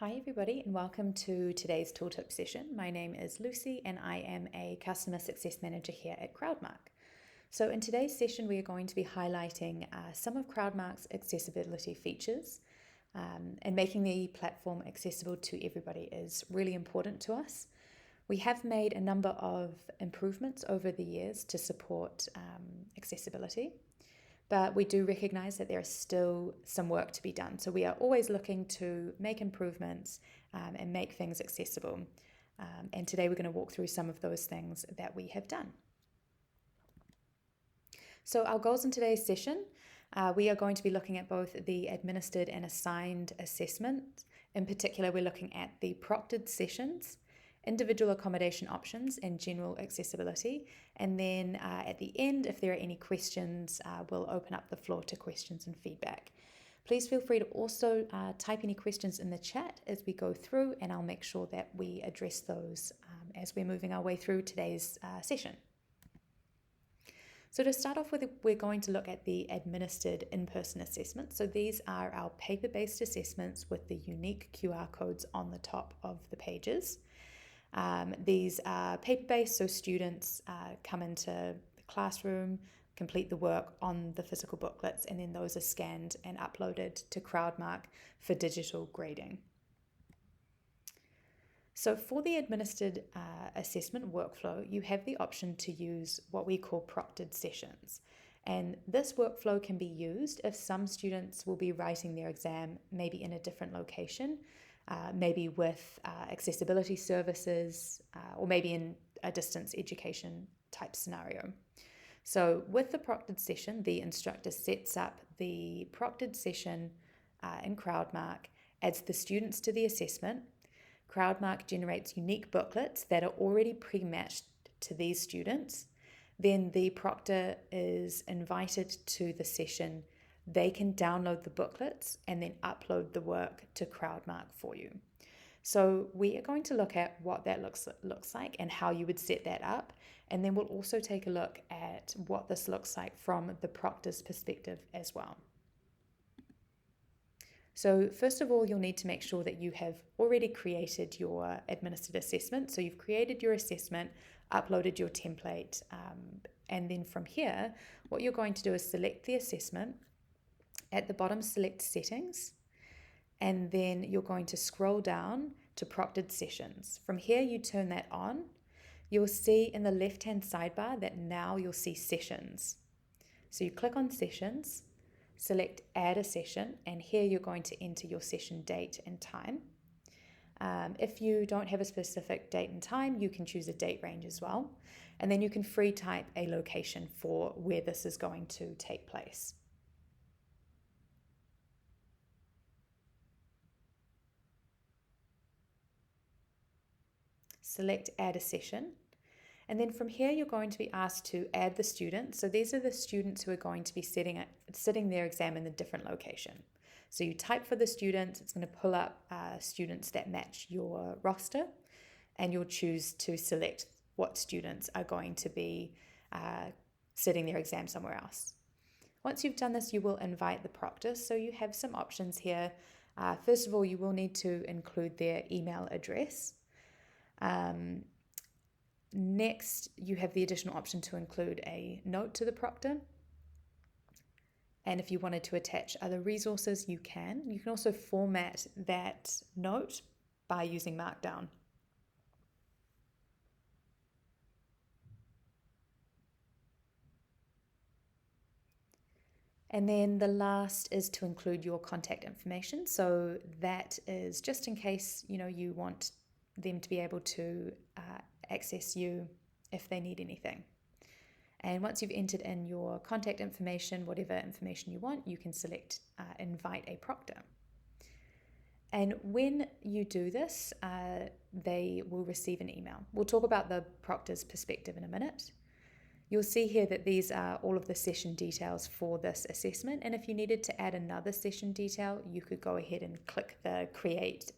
Hi everybody and welcome to today's tooltip session. My name is Lucy and I am a customer success manager here at Crowdmark. So in today's session we are going to be highlighting some of Crowdmark's accessibility features, and making the platform accessible to everybody is really important to us. We have made a number of improvements over the years to support accessibility. But we do recognize that there is still some work to be done. So we are always looking to make improvements and make things accessible. And today we're going to walk through some of those things that we have done. So our goals in today's session, we are going to be looking at both the administered and assigned assessment. In particular, we're looking at the proctored sessions, individual accommodation options, and general accessibility. And then at the end, if there are any questions, we'll open up the floor to questions and feedback. Please feel free to also type any questions in the chat as we go through, and I'll make sure that we address those as we're moving our way through today's session. So to start off with, we're going to look at the administered in-person assessments. So these are our paper-based assessments with the unique QR codes on the top of the pages. These are paper-based, so students come into the classroom, complete the work on the physical booklets, and then those are scanned and uploaded to Crowdmark for digital grading. So for the administered assessment workflow, you have the option to use what we call proctored sessions. And this workflow can be used if some students will be writing their exam maybe in a different location, maybe with accessibility services, or maybe in a distance education type scenario. So with the proctored session, the instructor sets up the proctored session in Crowdmark, adds the students to the assessment. Crowdmark generates unique booklets that are already pre-matched to these students. Then the proctor is invited to the session. They can download the booklets and then upload the work to Crowdmark for you. So we are going to look at what that looks like and how you would set that up. And then we'll also take a look at what this looks like from the proctor's perspective as well. So first of all, you'll need to make sure that you have already created your administered assessment. So you've created your assessment, uploaded your template, and then from here, what you're going to do is select the assessment. At the bottom, select settings, and then you're going to scroll down to proctored sessions. From here, you turn that on. You'll see in the left-hand sidebar that now you'll see sessions. So you click on sessions, select add a session, and here you're going to enter your session date and time. If you don't have a specific date and time, you can choose a date range as well. And then you can free type a location for where this is going to take place. Select add a session. And then from here, you're going to be asked to add the students. So these are the students who are going to be sitting their exam in a different location. So you type for the students, it's going to pull up students that match your roster, and you'll choose to select what students are going to be sitting their exam somewhere else. Once you've done this, you will invite the proctor. So you have some options here. First of all, you will need to include their email address. Next, you have the additional option to include a note to the proctor. And if you wanted to attach other resources, you can. You can also format that note by using Markdown. And then the last is to include your contact information. So that is just in case, you want them to be able to access you if they need anything. And once you've entered in your contact information, whatever information you want, you can select invite a proctor. And when you do this, they will receive an email. We'll talk about the proctor's perspective in a minute. You'll see here that these are all of the session details for this assessment. And if you needed to add another session detail, you could go ahead and click the create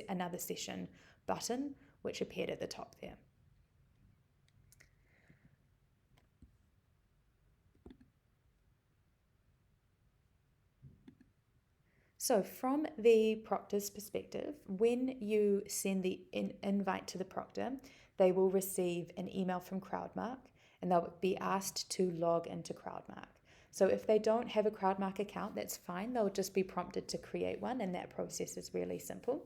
another session button, which appeared at the top there. So from the proctor's perspective, when you send the invite to the proctor, they will receive an email from Crowdmark and they'll be asked to log into Crowdmark. So if they don't have a Crowdmark account, that's fine. They'll just be prompted to create one, and that process is really simple.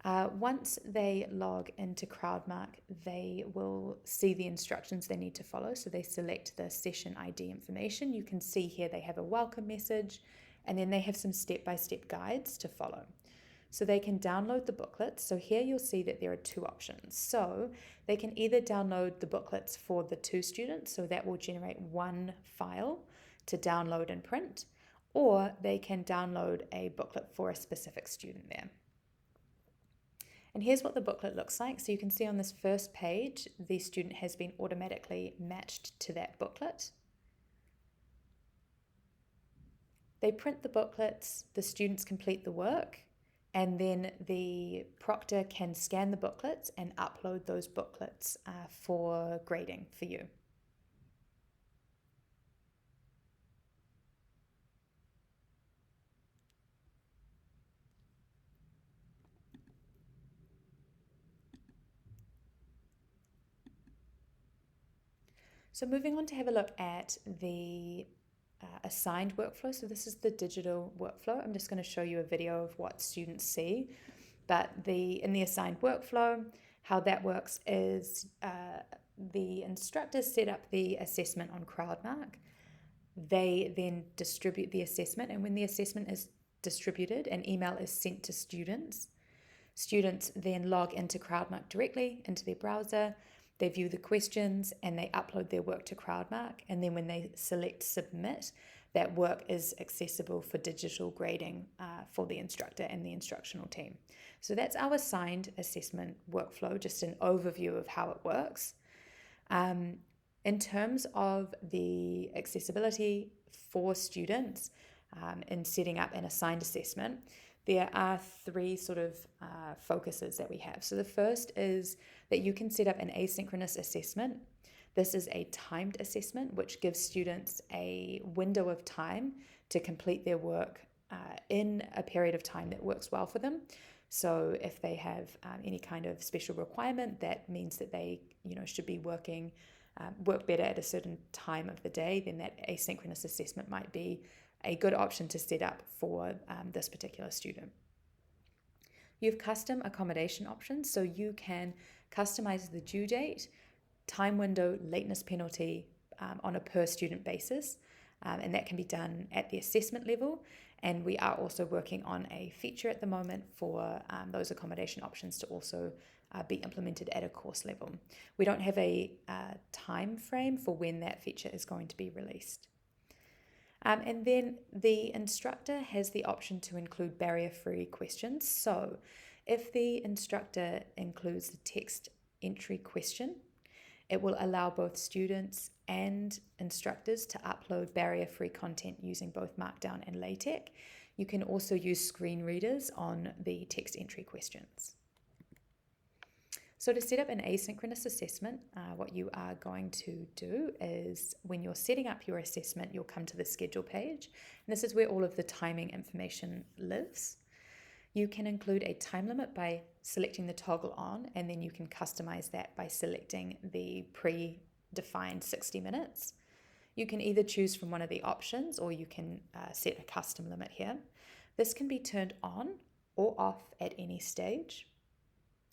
Once they log into Crowdmark, they will see the instructions they need to follow. So they select the session ID information. You can see here they have a welcome message, and then they have some step-by-step guides to follow. So they can download the booklets. So here you'll see that there are two options. So they can either download the booklets for the 2 students, so that will generate one file to download and print, or they can download a booklet for a specific student there. And here's what the booklet looks like. So you can see on this first page, the student has been automatically matched to that booklet. They print the booklets, the students complete the work, and then the proctor can scan the booklets and upload those booklets for grading for you. So moving on to have a look at the assigned workflow. So this is the digital workflow. I'm just going to show you a video of what students see. But in the assigned workflow, how that works is the instructors set up the assessment on Crowdmark. They then distribute the assessment, and when the assessment is distributed, an email is sent to students. Students then log into Crowdmark directly into their browser. They view the questions and they upload their work to Crowdmark. And then when they select submit, that work is accessible for digital grading for the instructor and the instructional team. So that's our assigned assessment workflow, just an overview of how it works. In terms of the accessibility for students in setting up an assigned assessment, there are 3 sort of focuses that we have. So the first is that you can set up an asynchronous assessment. This is a timed assessment, which gives students a window of time to complete their work in a period of time that works well for them. So if they have any kind of special requirement, that means that they should be work better at a certain time of the day, then that asynchronous assessment might be a good option to set up for this particular student. You have custom accommodation options, so you can customize the due date, time window, lateness penalty on a per student basis, and that can be done at the assessment level. And we are also working on a feature at the moment for those accommodation options to also be implemented at a course level. We don't have a time frame for when that feature is going to be released. And then the instructor has the option to include barrier-free questions. So if the instructor includes the text entry question, it will allow both students and instructors to upload barrier-free content using both Markdown and LaTeX. You can also use screen readers on the text entry questions. So to set up an asynchronous assessment, what you are going to do is when you're setting up your assessment, you'll come to the schedule page. And this is where all of the timing information lives. You can include a time limit by selecting the toggle on, and then you can customize that by selecting the pre-defined 60 minutes. You can either choose from one of the options, or you can set a custom limit here. This can be turned on or off at any stage.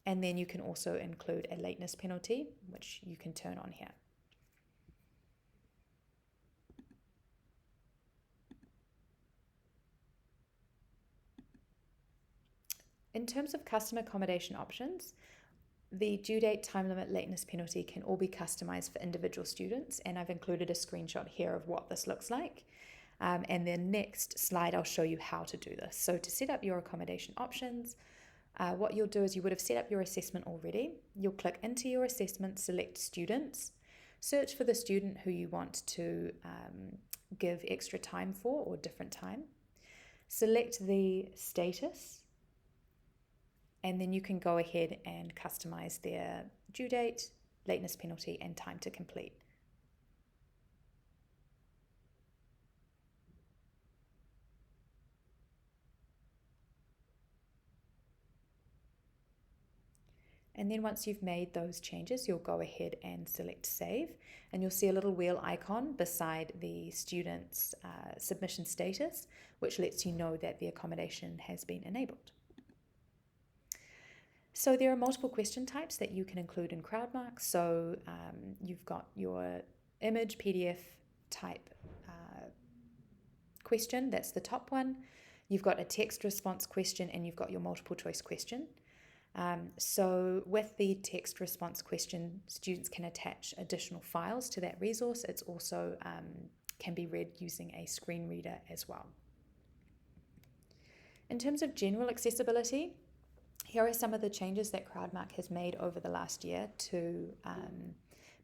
And then you can also include a lateness penalty, which you can turn on here. In terms of custom accommodation options, the due date, time limit, lateness penalty can all be customized for individual students, and I've included a screenshot here of what this looks like. And the next slide, I'll show you how to do this. So to set up your accommodation options, what you'll do is you would have set up your assessment already. You'll click into your assessment, select students, search for the student who you want to give extra time for or different time. Select the status, and then you can go ahead and customize their due date, lateness penalty, and time to complete. And then once you've made those changes, you'll go ahead and select Save, and you'll see a little wheel icon beside the student's submission status, which lets you know that the accommodation has been enabled. So there are multiple question types that you can include in Crowdmark. So you've got your image PDF type question, that's the top one. You've got a text response question, and you've got your multiple choice question. So with the text response question, students can attach additional files to that resource. It's also can be read using a screen reader as well. In terms of general accessibility, here are some of the changes that Crowdmark has made over the last year to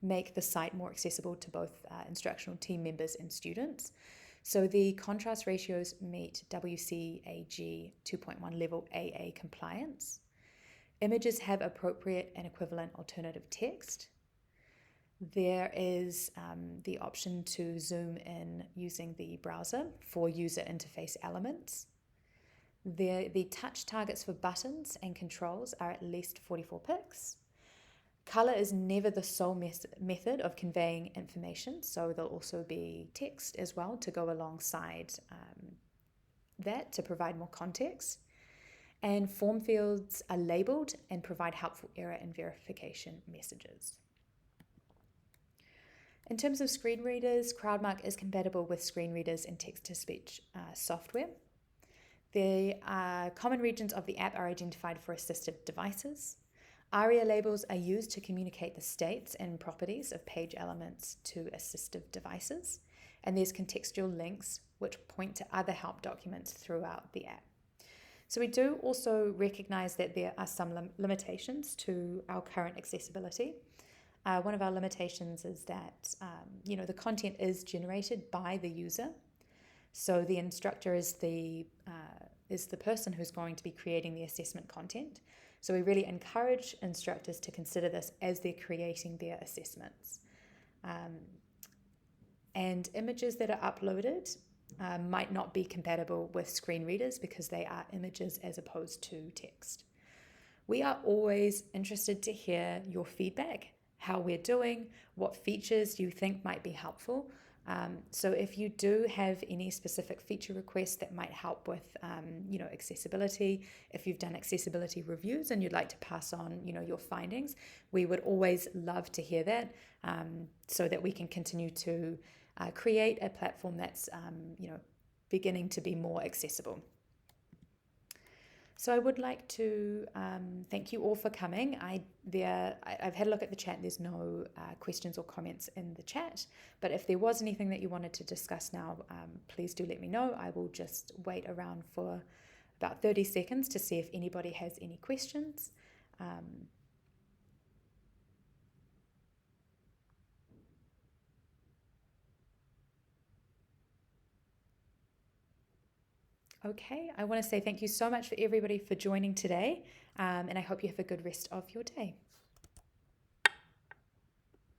make the site more accessible to both instructional team members and students. So the contrast ratios meet WCAG 2.1 level AA compliance. Images have appropriate and equivalent alternative text. There is the option to zoom in using the browser for user interface elements. The touch targets for buttons and controls are at least 44 pixels. Colour is never the sole method of conveying information, so there'll also be text as well to go alongside that to provide more context. And form fields are labelled and provide helpful error and verification messages. In terms of screen readers, Crowdmark is compatible with screen readers and text-to-speech software. The common regions of the app are identified for assistive devices. ARIA labels are used to communicate the states and properties of page elements to assistive devices. And there's contextual links which point to other help documents throughout the app. So we do also recognise that there are some limitations to our current accessibility. One of our limitations is that the content is generated by the user. So the instructor is the person who's going to be creating the assessment content. So we really encourage instructors to consider this as they're creating their assessments. And images that are uploaded might not be compatible with screen readers because they are images as opposed to text. We are always interested to hear your feedback, how we're doing, what features you think might be helpful. So if you do have any specific feature requests that might help with, accessibility, if you've done accessibility reviews and you'd like to pass on, your findings, we would always love to hear that, so that we can continue to create a platform that's, beginning to be more accessible. So I would like to thank you all for coming. I've had a look at the chat. There's no questions or comments in the chat, but if there was anything that you wanted to discuss now, please do let me know. I will just wait around for about 30 seconds to see if anybody has any questions. Okay, I want to say thank you so much for everybody for joining today, and I hope you have a good rest of your day.